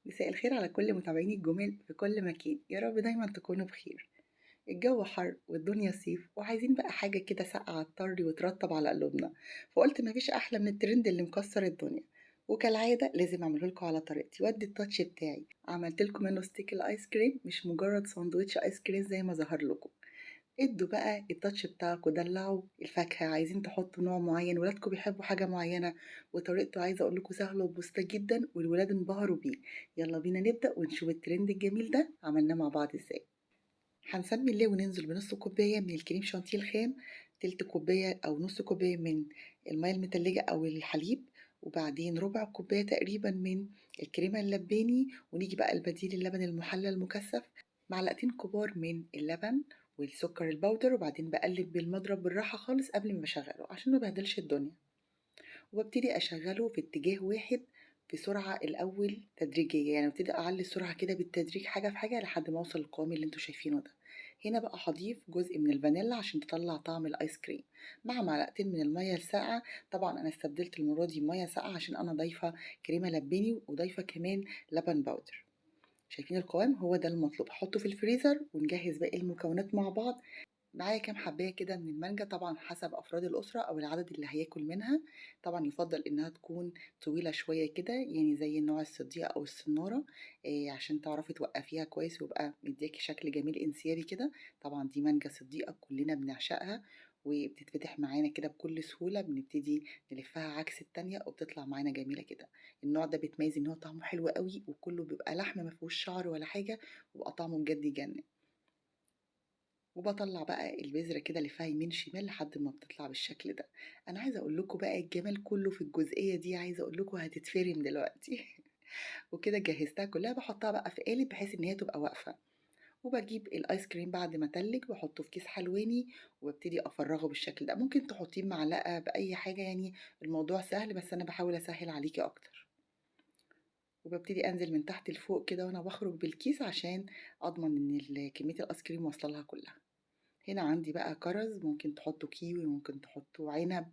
مساء الخير على كل متابعيني الجمال في كل مكان، يا رب دايما تكونوا بخير. الجو حر والدنيا صيف وعايزين بقى حاجة كده ساقعة تطري وترطب على قلوبنا. فقلت مفيش أحلى من الترند اللي مكسر الدنيا، وكالعادة لازم أعمله لكم على طريقتي وأدي التاتش بتاعي. عملت لكم منه ستيك الآيس كريم، مش مجرد ساندوتش آيس كريم زي ما ظهر لكم. ادوا بقى التاتش بتاعكوا، دلعوا الفاكهة، عايزين تحطوا نوع معين، ولادكم بيحبوا حاجة معينة وطريقته عايزة اقول لكم سهلة وبسيطة جدا والولاد انبهروا بيه. يلا بينا نبدأ ونشوف الترند الجميل ده عملناه مع بعض ازاي. هنسمي الله وننزل بنص كوباية من الكريم شانتيه الخام، تلت كوباية أو نص كوباية من المية المتلجة أو الحليب، وبعدين ربع كوباية تقريبا من الكريمة اللباني، ونيجي بقى البديل اللبن المحلى المكثف، معلقتين كبار من اللبن والسكر البودر، وبعدين بقلب بالمضرب بالراحة خالص قبل ما بشغله عشان ما بهدلش الدنيا. وببتدي أشغله في اتجاه واحد بسرعة الأول تدريجية، يعني ببتدي أعلي السرعة كده بالتدريج حاجة في حاجة لحد ما أوصل للقوام اللي انتوا شايفينه ده. هنا بقى هضيف جزء من الفانيلا عشان تطلع طعم الآيس كريم مع معلقتين من المية الساقعة. طبعا أنا استبدلت المرة دي مية ساقعة عشان أنا ضايفة كريمة لباني وضايفة كمان لبن باودر. شايفين القوام؟ هو ده المطلوب. حطه في الفريزر ونجهز باقي المكونات مع بعض. معايا كام حباية كده من المانجا، طبعا حسب أفراد الأسرة أو العدد اللي هياكل منها. طبعا يفضل إنها تكون طويلة شوية كده، يعني زي النوع الصديقة أو السنارة، عشان تعرفي توقفيها كويس ويبقى مدياكي شكل جميل انسيابي كده. طبعا دي مانجا صديقة كلنا بنعشقها، وبتتفتح معانا كده بكل سهولة، بنبتدي نلفها عكس التانية وبتطلع معانا جميلة كده. النوع ده بيتميز إن هو طعمه حلو قوي وكله بيبقى لحم مفيهوش شعر ولا حاجة، وبقى طعمه بجد يجنن. وباطلّع بقى البذرة كده ألفّها يمين شمال لحد ما بتطلع بالشكل ده. أنا عايزة أقول لكم بقى الجمال كلّه في الجزئية دي، عايزة أقول لكم هتتفرم دلوقتي. وكده جهّزتها كلّها، باحطها بقى في قالب بحيث إن هي تبقى واقفة، وباجيب الآيس كريم بعد ما تلّج باحطه في كيس حلواني وابتدي أفرّغه بالشكل ده. ممكن تحطيه بمعلقة بأي حاجة، يعني الموضوع سهل بس أنا باحاول أسهّل عليكِ أكتر. وبابتدي أنزل من تحت لفوق كده وأنا باخرج بالكيس عشان أضمن إن كمية الآيس كريم واصلة لها كلّها. هنا عندي بقى كرز، ممكن تحطوا كيوي، ممكن تحطوا عنب،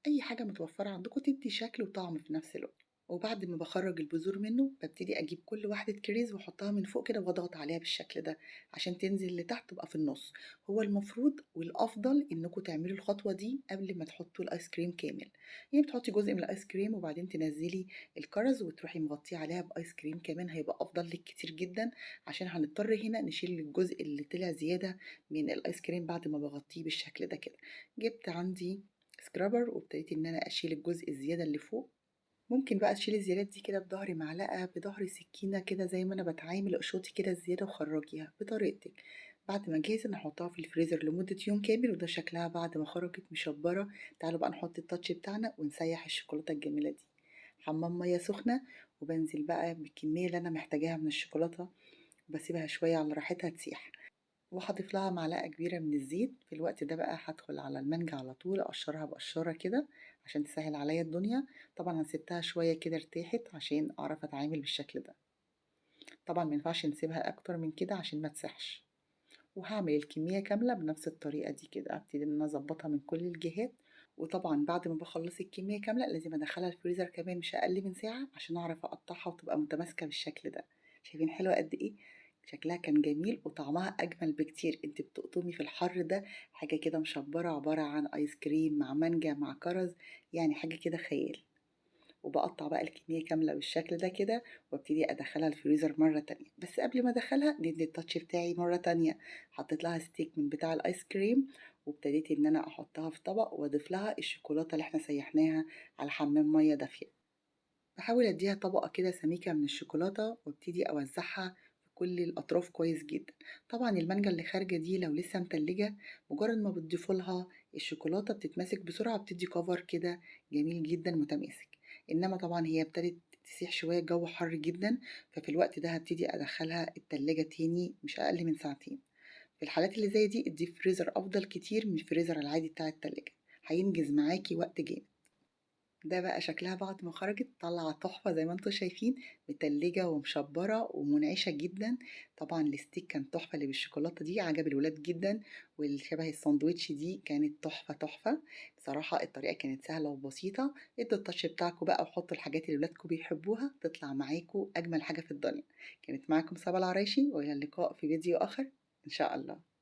أي حاجة متوفرة عندكم تدي شكل وطعم في نفس الوقت. وبعد ما بخرج البذور منه ببتدي أجيب كل واحدة كريز وأحطها من فوق كده وأضغط عليها بالشكل ده عشان تنزل لتحت تبقى في النص. هو المفروض والأفضل إنكم تعملوا الخطوة دي قبل ما تحطوا الآيس كريم كامل، يعني بتحطي جزء من الآيس كريم وبعدين تنزلي الكرز وتروحي مغطيه عليها بآيس كريم كمان، هيبقى أفضل لك كتير جدا، عشان هنضطر هنا نشيل الجزء اللي طلع زيادة من الآيس كريم بعد ما باغطيه بالشكل ده كده. جبت عندي سكرابر وابتديت إن أنا أشيل الجزء الزيادة اللي فوق. ممكن بقى تشيلي الزيادات دي كده بضهر معلقة، بضهر سكينة كده زي ما أنا باتعامل، اقشطي كده الزيادة وخرجيها بطريقتك. بعد ما أجهز نحطها في الفريزر لمدة يوم كامل، وده شكلها بعد ما خرجت مشبرة. تعالوا بقى نحط التاتش بتاعنا ونسيح الشوكولاتة الجميلة دي. حمام مية سخنة، وبنزل بقى بالكمية اللي أنا محتاجاها من الشوكولاتة، وبسيبها شوية على راحتها تسيح. وهاضيف لها معلقة كبيرة من الزيت. في الوقت ده بقى هادخل على المانجا على طول أقشرها بقشرة كده عشان تسهل عليا الدنيا. طبعا أنا سبتها شوية كده ارتاحت عشان أعرف أتعامل بالشكل ده. طبعا مينفعش نسيبها أكتر من كده عشان ما تسحش. وهعمل الكمية كاملة بنفس الطريقة دي كده، أبتدي إن أنا أظبطها من كل الجهات. وطبعا بعد ما بخلص الكمية كاملة لازم أدخلها الفريزر كمان مش أقل من ساعة عشان أعرف أقطعها وتبقى متماسكة بالشكل ده. شايفين حلوة قد إيه؟ شكلها كان جميل وطعمها أجمل بكتير. انت بتقطمي في الحر ده حاجة كده مشبرة عبارة عن آيس كريم مع مانجا مع كرز، يعني حاجة كده خيال. وبقطع بقى الكمية كاملة بالشكل ده كده وابتدي ادخلها الفريزر مرة تانية. بس قبل ما ادخلها ندي التاتش بتاعي مرة تانية. حطيت لها ستيك من بتاع الايس كريم، وابتديت ان انا احطها في طبق واضيف لها الشوكولاتة اللي احنا سيحناها على حمام مية دافية. بحاول اديها طبقة كده سميكة من الشوكولاتة وابتدي اوزعها في كل الاطراف كويس جدا. طبعا المانجا اللي خارجة دي لو لسه متلجة، مجرد ما بتضيفوا لها الشوكولاتة بتتماسك بسرعة، بتدي كفر كده جميل جدا متماسك. انما طبعا هي ابتدت تسيح شوية، الجو حر جدا، ففي الوقت ده هبتدي ادخلها التلاجة تاني مش اقل من ساعتين. في الحالات اللي زي دي الديب فريزر افضل كتير من الفريزر العادي بتاع التلاجة، هينجز معاكي وقت جامد. ده بقى شكلها بعد ما خرجت طالعة تحفة زي ما انتم شايفين، متلجة ومشبرة ومنعشة جدا. طبعا الستيك كان تحفة، اللي بالشوكولاتة دي عجب الولاد جدا، واللي شبه الساندوتش دي كانت تحفة تحفة. بصراحة الطريقة كانت سهلة وبسيطة، ادوا التاتش بتاعكم بقى وحطوا الحاجات اللي ولادكم بيحبوها تطلع معاكم أجمل حاجة في الدنيا. كانت معاكم سبا العرايشي، وإلى اللقاء في فيديو آخر إن شاء الله.